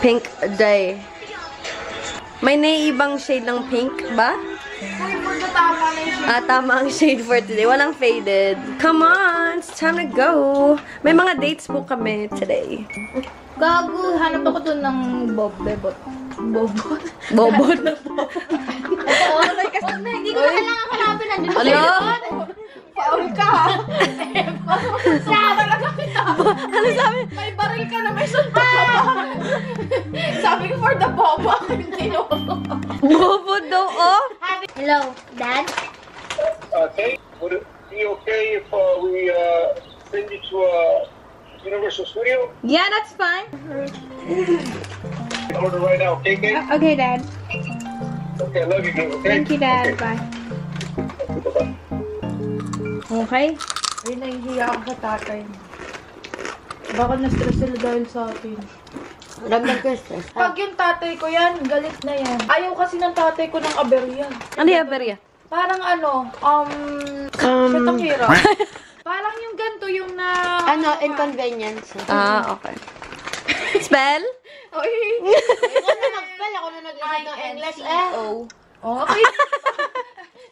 Pink day. May naiibang shade ng pink ba? Tama ang shade for today. Walang faded. Come on! It's time to go! May mga dates po kami today. Gago, hanap ako dun ng bobot. Bobot? Bobot? Hindi ko na kailangan hanapin. Nandun Ano yun? Paul ka. Ano sabi? May baril ka na may suntok ka pa. Sabi ko for the bobo. Bobot daw, oh? Hello, Dad? Okay, would it be okay if we send you to Universal Studio? Yeah, that's fine. Order right now, okay, Kate? Okay, Dad. Okay, I love you, Kate, okay? Thank you, Dad. Bye. Bye-bye. Okay? Ay, nahihiya ako sa tatay. Baka na-stress sila dahil sa akin. Ramdam ko stress. Pag yung tatay ko yan, galit na yan. Ayaw kasi ng tatay ko ng aberya. Ano yung aberya? Parang ano, shit, ang hirap. Parang yung ganito, yung na... Ano, inconvenience. Okay. Spell? Oy! Ako na mag-spell, ako na nag-isip ng English eh. Okay.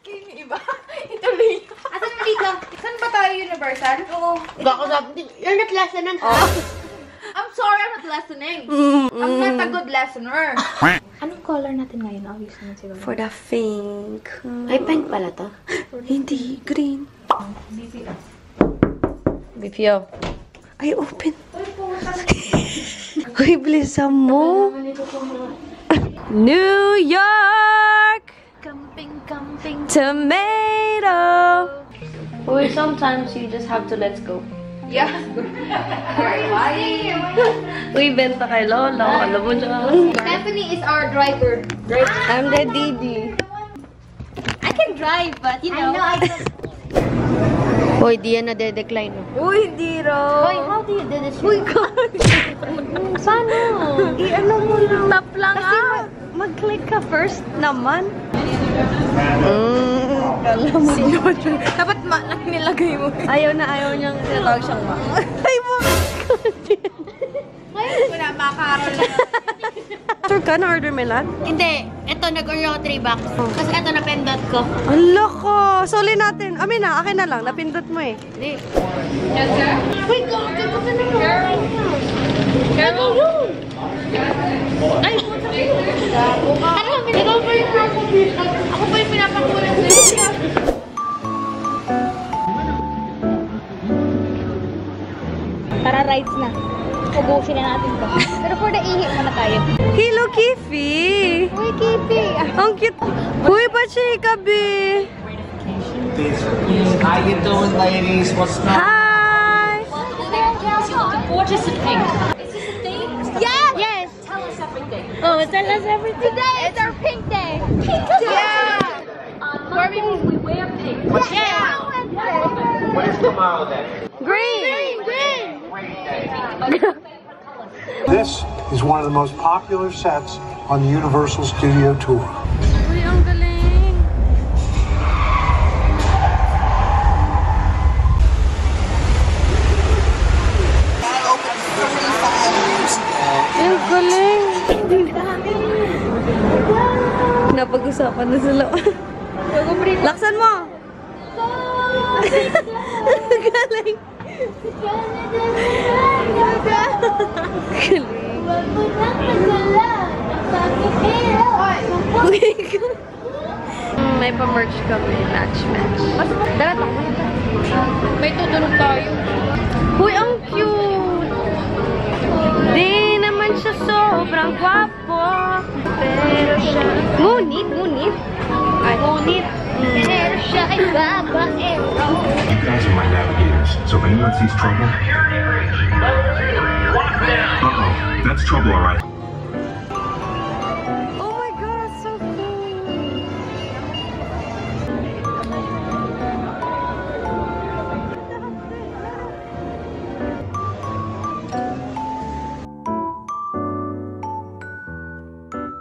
Kayo yung iba. Ituloy. Asan naman dito? Saan ba tayo Universal? Oo. Baka sabi, you're not listening, ha? I'm sorry, I'm not listening. I'm not a good listener. Anong color natin ngayon? Obvious naman siguro. For the pink. Ay, pink pala to. Hindi, green. BPO. Ay, open. Uy, bilisan mo. New York! Camping. Tomato! Uy, sometimes you just have to let's go. Yeah. Uy, benta kay Lola. Alam mo siya. Stephanie is our driver. I'm the Didi. I can drive, but you know. I know, Hoy, di yan na-decline. Uy, Diro! Hoy, how do you do this? Uy, God! Paano? I-ano mo lang. Tap lang mag-click ka first naman. Kala mo. Dapat ma lang nilagay mo. Ayaw niyang tinatawag siyang ma. Ay mo! Ngayon ko na makarol na. Sure ka? Na-order mo lahat? Hindi. Ito, nag-order ako 3 bucks. Kasi ito, napindot ko. Ala ko! Suli natin. Amin na, akin na lang. Napindot mo eh. Hindi. Yes, sir? Wait, go! Go ka na mo. Carol? Ay, ano? Ikaw pa yung ako pa yung pinapakulan sa'yo. Tara, rides na. Ubusin na natin to. Pero for the ihi muna tayo. Hello, Kifi! Uy, Kipi! Ang cute! Uy, pachika, be! How you doing, ladies? What's up? Hi! What is the pink? Is this a thing? Yes! Yes! Tell us everything. Oh, tell us everything. Today is our pink day. Pink day! Yeah! On Monday, we wear pink. Yeah! What is tomorrow then? Green! Green! This is one of the most popular sets on the Universal Studio Tour. Uy, ang galing! Ang galing! Napag-usapan na sila. Laksan mo! Galing! Galing! May pa-merch kami. Match. Darat ako. May tutulog tayo. Uy, ang cute! Di naman siya sobrang gwapo. Pero siya... Ngunit. Ay, ngunit. Pero siya ay babaero. You guys are my navigators, so if anyone sees trouble... Uh-oh, that's trouble, alright. Oh my God, so cool!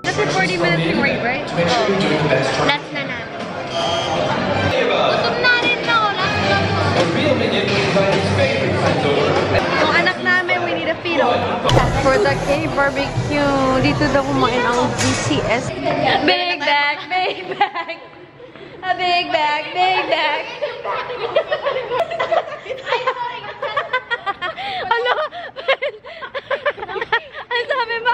That's a 40 minutes to wait, right? Last na namin. Gutom na rin ako. Yung anak namin, we need a feed. For the K-barbecue. Dito daw kumain ang GCS. Big bag, big bag. A big bag, big bag. Ano? Ano sabi mo?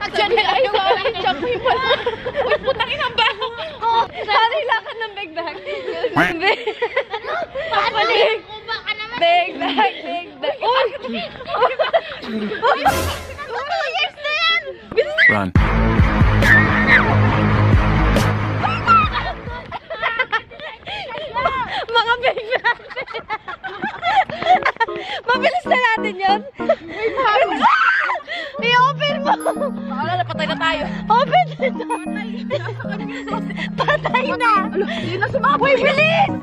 Actually, ay, sorry. Chock mo yung pala. Uy, putangin ang baho. Sorry, lakad ng big bag. Balik. Baka naman. Big bag, big bag. Uy! 2 years na yan. Run. Mga big bag. Mabilis na natin yun. I-open mo. Wala na, patay na tayo. Open ito. Patay na. Hindi na sumabi. Uy, bilis!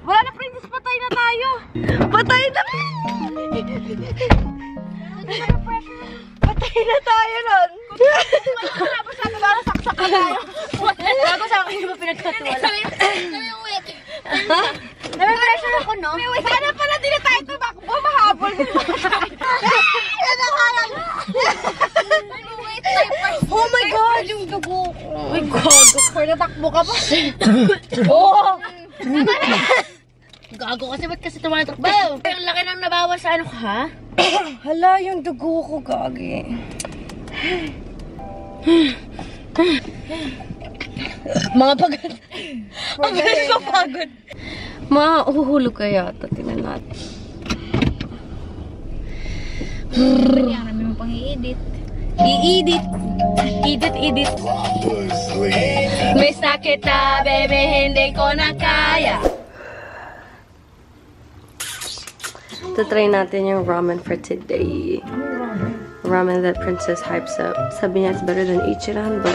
Wala na, princess. Patay na tayo. Patay na. Patay na tayo nun. Tapos na ito, parang saksak na tayo. Bago sa akin, hindi mo pinagkatuwala. Sabi yung wait. Nabe-pressure ako, no? Sana pala din na tayo tumakbo. Mahabol. Yan ang harang. Oh my God, yung dugo ko. Oh my God. Natakbo ka pa. Oh! Gago kasi, ba't kasi tumatakbo? Ang laki nang nabawas sa ano ka, ha? Hala, yung dugo ko, gagi. Mga pagod. Ang bilis mapagod. Mahuhulog kaya ito. Tingnan natin. Kailangan namin mo pang i-edit. I-edit. Edit. Miss na kita, baby. Hindi ko na kaya. Try natin yung ramen for today. Ramen that Princess hypes up. Sabi niya it's better than Ichiran, but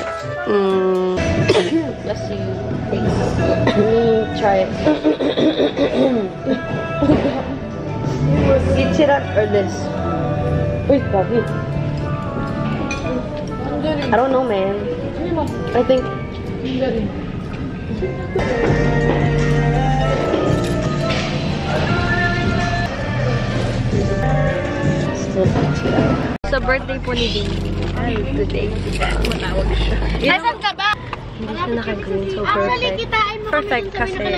let's see. Try it. Ichiran or this? Wait, Bobby. I don't know, man. I think. Sa birthday po ni Dindy today. Matawag siya. Nasaan ka ba? Hindi siya naka-green, so Actually, perfect. kitain mo Perfect kasi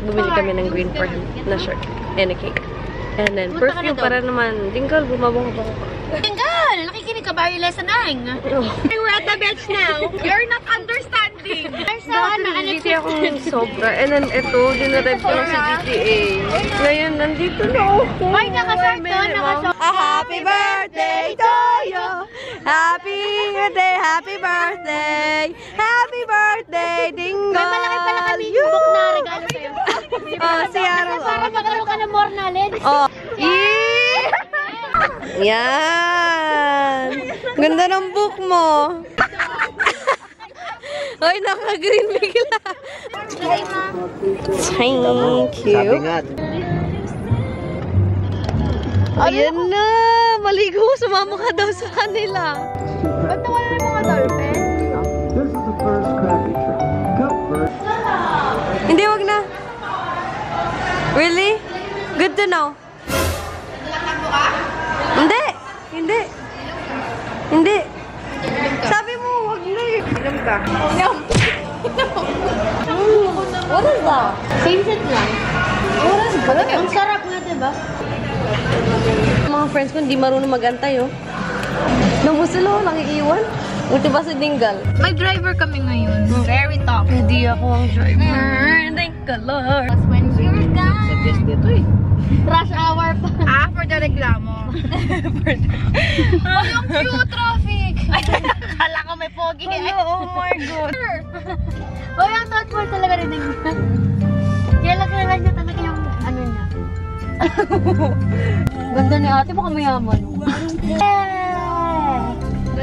bumili kami ng green for him na shirt and a cake. And then perfume para naman, Dingle, bumabong-bong pa. Tinggal! Nakikinig ka ba yung lesson 9? We're at the bench now. You're not understanding. Dati nag-GTA akong sobra. And then ito, dinarep ko lang sa GTA. Ngayon, nandito na ako. Ay, nakasort to, nakasort. Happy birthday to you! Happy birthday, happy birthday! Happy birthday, Dingle! May malaki pala kami book na regalo sa'yo. Oh, si Aaron. Para magkaroon ka ng more knowledge. Oh. Yan! Ganda ng book mo. Ay, naka-green bigla. Thank you. Ayan na! Maligo! Sumama ka daw sa kanila. Ba't nawala na yung mga dolphin? Hindi, wag na. Really? Good to know. Hindi! Hindi! Hindi! Sabi mo, wag na eh. Inom ka. What is that? Same-set lang. What is good? Ang sarap nga, diba? Mga friends ko, hindi marunong mag-antay, oh. Namusulo, nakiiwan. Buti ba si Dingle? May driver kami ngayon. Very top. Hindi ako ang driver. Thank the Lord. When you're gone. Suggest dito eh. Rush hour pa. For the reklamo. Oh, yung cute traffic. Kala ko may pogi. Oh my God. Oh, yung thoughtful talaga rin. Kaya lang niya talaga yung ano niya. Ganda ni ate, baka mayaman.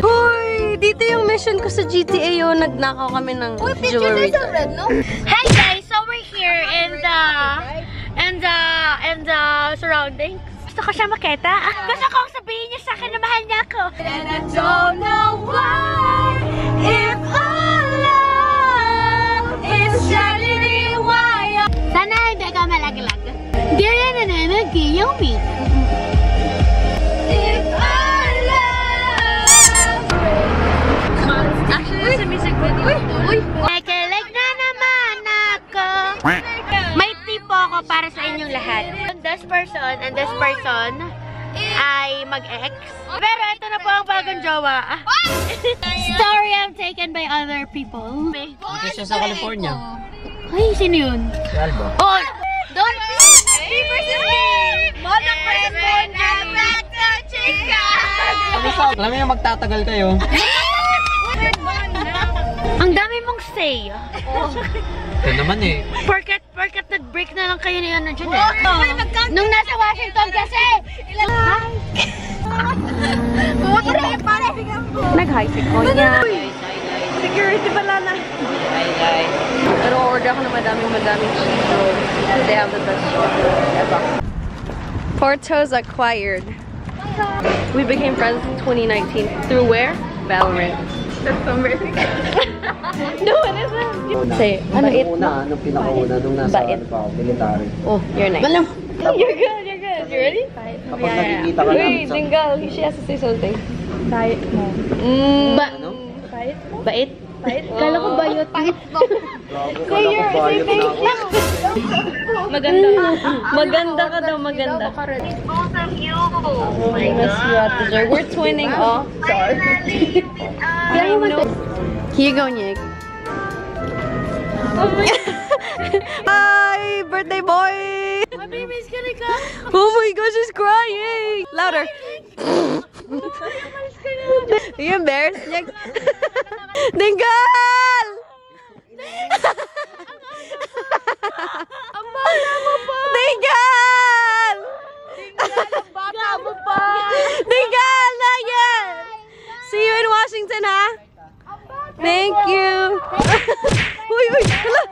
Hoy! Dito yung mission ko sa GTA yun. Nagnakaw kami ng jewelry. red, no? Hi guys! So we're here in the surroundings. Gusto ko siya makita. Gusto kong sabihin niya sa akin na mahal niya ako. And I don't know why if all love is tragedy why. Sana hindi ka malaglag. Di na nananag yung meat. person and this person ay mag-ex. Pero ito na po ang bagong jowa. Story I'm taken by other people. Dito siya sa California. Ay, sino yun? Si Alba. Oh! Don't be versus me! Modern person and back to chica! Alam mo yung magtatagal kayo. Ang dami mong say. Ito naman eh. Porket nag-break na lang kayo ni ano dyan eh. Nung nasa Washington kasi! Nag-high si Konya. Security pala na. Pero order ako ng madaming cheese rolls. They have the best cheese rolls ever. Portos acquired. We became friends in 2019. Through where? Valorant. That's so embarrassing. No, it isn't. Say, Nung pinakauna, nung nasa military. Oh, you're nice. You're good. You ready? Kapag nakikita ka Wait, Dingal, she has to say something. Diet mo. Diet mo? Bait? Kala ko bayot. Say thank you. Maganda ka daw, maganda. Both of you. Oh my God. We're twinning. Oh, sorry. Here you go, Nick. Hi, birthday boy. My baby's gonna come. Oh my gosh, she's crying. Louder. Are you embarrassed, Nick? Dingal! Ang bata mo pa! Dingal! Ang bata mo pa! Dingal! Not yet! See you in Washington, ha? Thank you! Uy! Hala!